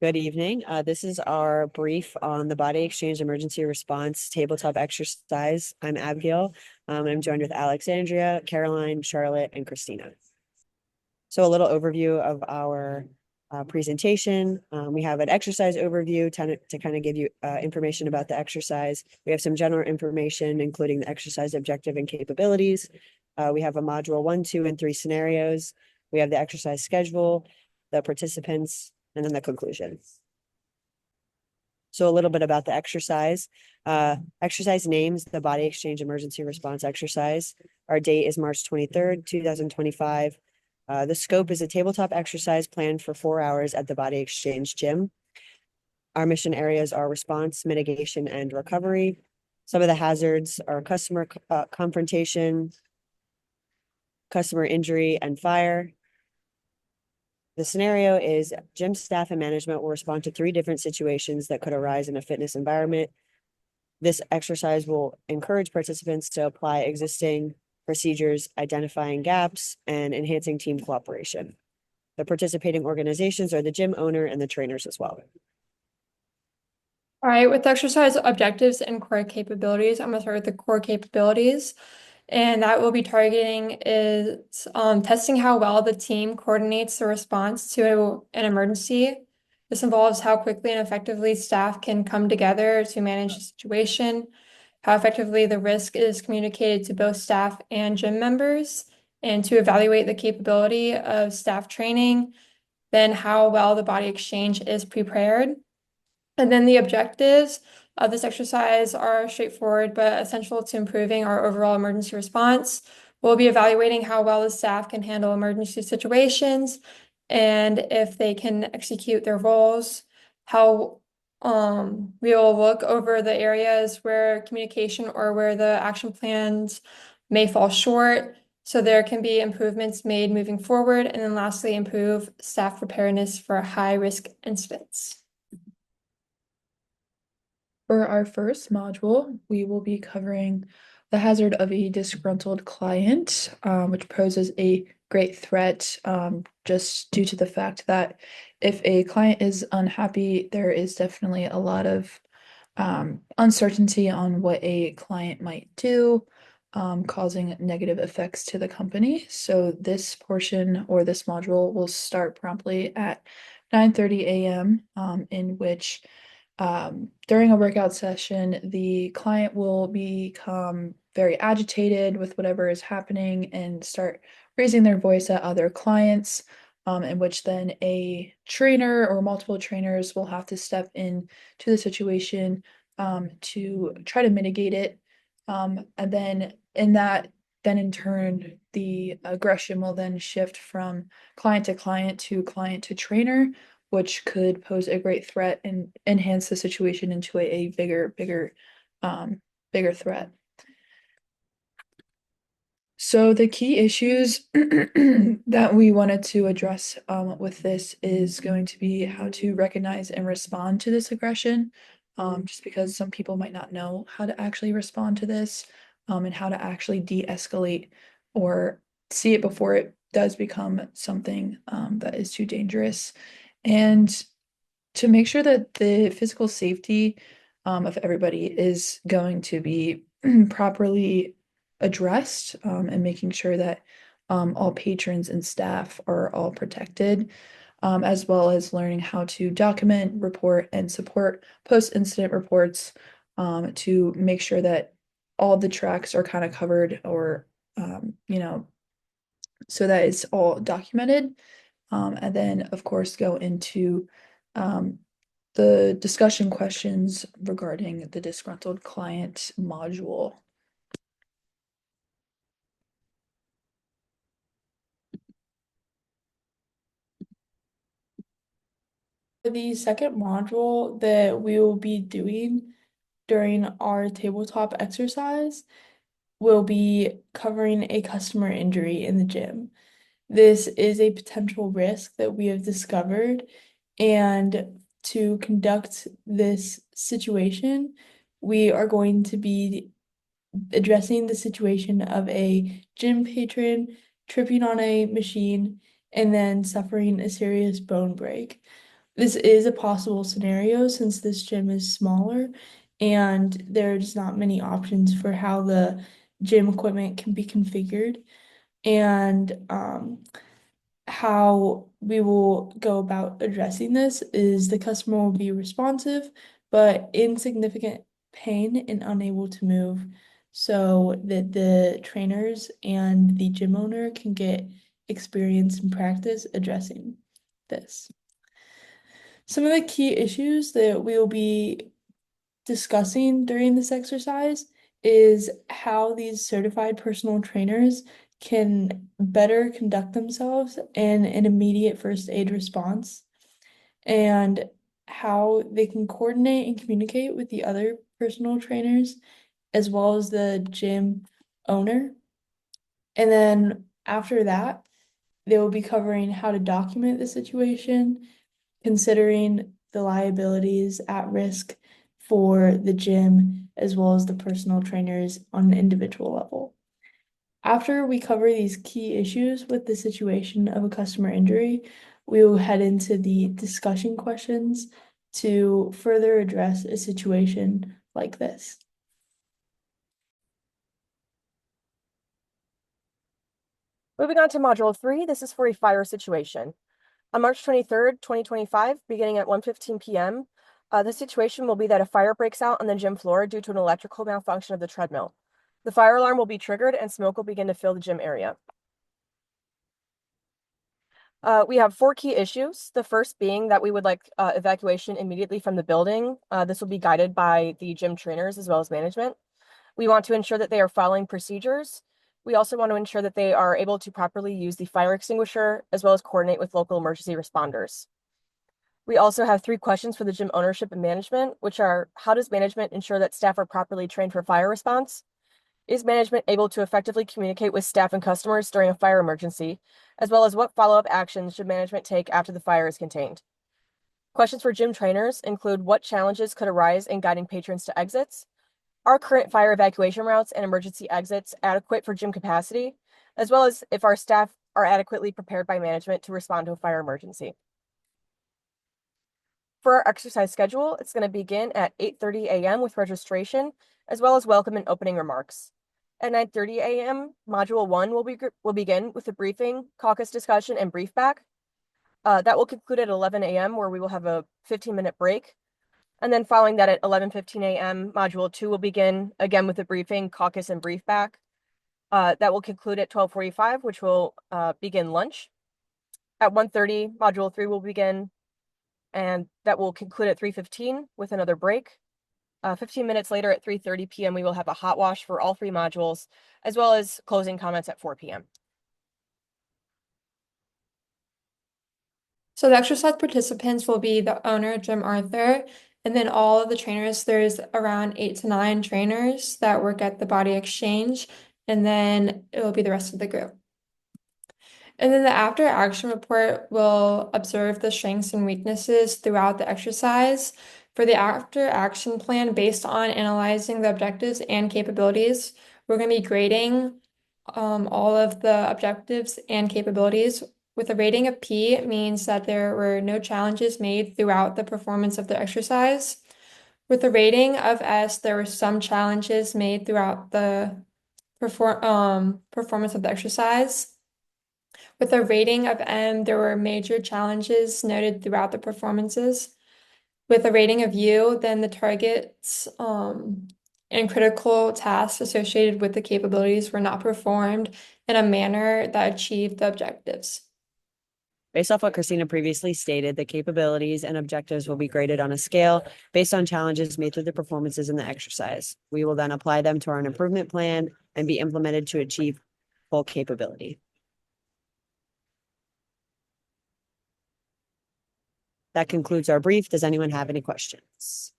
Good evening. This is our brief on the body exchange emergency response tabletop exercise. I'm Abigail. I'm joined with Alexandria, Caroline, Charlotte, and Christina. So a little overview of our presentation. We have an exercise overview to kind of give you information about the exercise. We have some general information, including the exercise objective and capabilities. We have a module 1, 2, and 3 scenarios. We have the exercise schedule, the participants, and then the conclusion. So a little bit about the exercise. Exercise names the body exchange emergency response exercise. Our date is March 23rd, 2025. The scope is a tabletop exercise planned for 4 hours at the body exchange gym. Our mission areas are response, mitigation, and recovery. Some of the hazards are customer confrontation, customer injury, and fire. The scenario is gym staff and management will respond to 3 different situations that could arise in a fitness environment. This exercise will encourage participants to apply existing procedures, identifying gaps, and enhancing team cooperation. The participating organizations are the gym owner and the trainers as well. All right, with exercise objectives and core capabilities, I'm going to start with the core capabilities. And that we'll be targeting is testing how well the team coordinates the response to an emergency. This involves how quickly and effectively staff can come together to manage the situation, how effectively the risk is communicated to both staff and gym members, and to evaluate the capability of staff training, then how well the body exchange is prepared. And then the objectives of this exercise are straightforward but essential to improving our overall emergency response. We'll be evaluating how well the staff can handle emergency situations and if they can execute their roles, how we'll look over the areas where communication or where the action plans may fall short, so there can be improvements made moving forward, and then lastly, improve staff preparedness for high-risk incidents. For our first module, we will be covering the hazard of a disgruntled client, which poses a great threat just due to the fact that if a client is unhappy, there is definitely a lot of uncertainty on what a client might do, causing negative effects to the company. So this portion or this module will start promptly at 9:30 a.m., in which during a workout session, the client will become very agitated with whatever is happening and start raising their voice at other clients, in which then a trainer or multiple trainers will have to step in to the situation to try to mitigate it. And then in turn, the aggression will then shift from client to client to trainer, which could pose a great threat and enhance the situation into a bigger threat. So the key issues that we wanted to address with this is going to be how to recognize and respond to this aggression, just because some people might not know how to actually respond to this, and how to actually de-escalate or see it before it does become something that is too dangerous. And to make sure that the physical safety of everybody is going to be properly addressed, and making sure that all patrons and staff are all protected, as well as learning how to document, report, and support post-incident reports, to make sure that all the tracks are kind of covered, or so that it's all documented. And then, of course, go into the discussion questions regarding the disgruntled client module. The second module that we will be doing during our tabletop exercise will be covering a customer injury in the gym. This is a potential risk that we have discovered, and to conduct this situation, we are going to be addressing the situation of a gym patron tripping on a machine and then suffering a serious bone break. this is a possible scenario since this gym is smaller and there's not many options for how the gym equipment can be configured. And how we will go about addressing this is the customer will be responsive, but in significant pain and unable to move, so that the trainers and the gym owner can get experience and practice addressing this. Some of the key issues that we will be discussing during this exercise is how these certified personal trainers can better conduct themselves in an immediate first aid response, and how they can coordinate and communicate with the other personal trainers as well as the gym owner. And then after that, they will be covering how to document the situation, considering the liabilities at risk for the gym as well as the personal trainers on an individual level. After we cover these key issues with the situation of a customer injury, we will head into the discussion questions to further address a situation like this. Moving on to Module 3, this is for a fire situation. On March 23rd, 2025, beginning at 1:15 p.m., the situation will be that a fire breaks out on the gym floor due to an electrical malfunction of the treadmill. The fire alarm will be triggered and smoke will begin to fill the gym area. We have 4 key issues. The first being that we would like evacuation immediately from the building. This will be guided by the gym trainers as well as management. We want to ensure that they are following procedures. We also want to ensure that they are able to properly use the fire extinguisher as well as coordinate with local emergency responders. We also have 3 questions for the gym ownership and management, which are: how does management ensure that staff are properly trained for fire response? Is management able to effectively communicate with staff and customers during a fire emergency, as well as what follow-up actions should management take after the fire is contained? Questions for gym trainers include: what challenges could arise in guiding patrons to exits? Are current fire evacuation routes and emergency exits adequate for gym capacity, as well as if our staff are adequately prepared by management to respond to a fire emergency? For our exercise schedule, it's going to begin at 8:30 a.m. with registration, as well as welcome and opening remarks. At 9:30 a.m., Module 1 will begin with a briefing, caucus discussion, and brief back. That will conclude at 11 a.m., where we will have a 15-minute break. And then following that at 11:15 a.m., Module 2 will begin again with a briefing, caucus, and brief back. That will conclude at 12:45, which will begin lunch. At 1:30, Module 3 will begin, and that will conclude at 3:15 with another break. 15 minutes later at 3:30 p.m., we will have a hot wash for all 3 modules, as well as closing comments at 4 p.m. So the exercise participants will be the owner, Jim Arthur, and then all of the trainers. There's around 8 to 9 trainers that work at the Body Exchange, and then it will be the rest of the group. And then the after action report will observe the strengths and weaknesses throughout the exercise. For the after action plan, based on analyzing the objectives and capabilities, we're going to be grading all of the objectives and capabilities. With a rating of P, it means that there were no challenges made throughout the performance of the exercise. With a rating of S, there were some challenges made throughout the performance of the exercise. With a rating of M, there were major challenges noted throughout the performances. With a rating of U, then the targets and critical tasks associated with the capabilities were not performed in a manner that achieved the objectives. Based off what Christina previously stated, the capabilities and objectives will be graded on a scale based on challenges made through the performances in the exercise. We will then apply them to our improvement plan and be implemented to achieve full capability. That concludes our brief. Does anyone have any questions?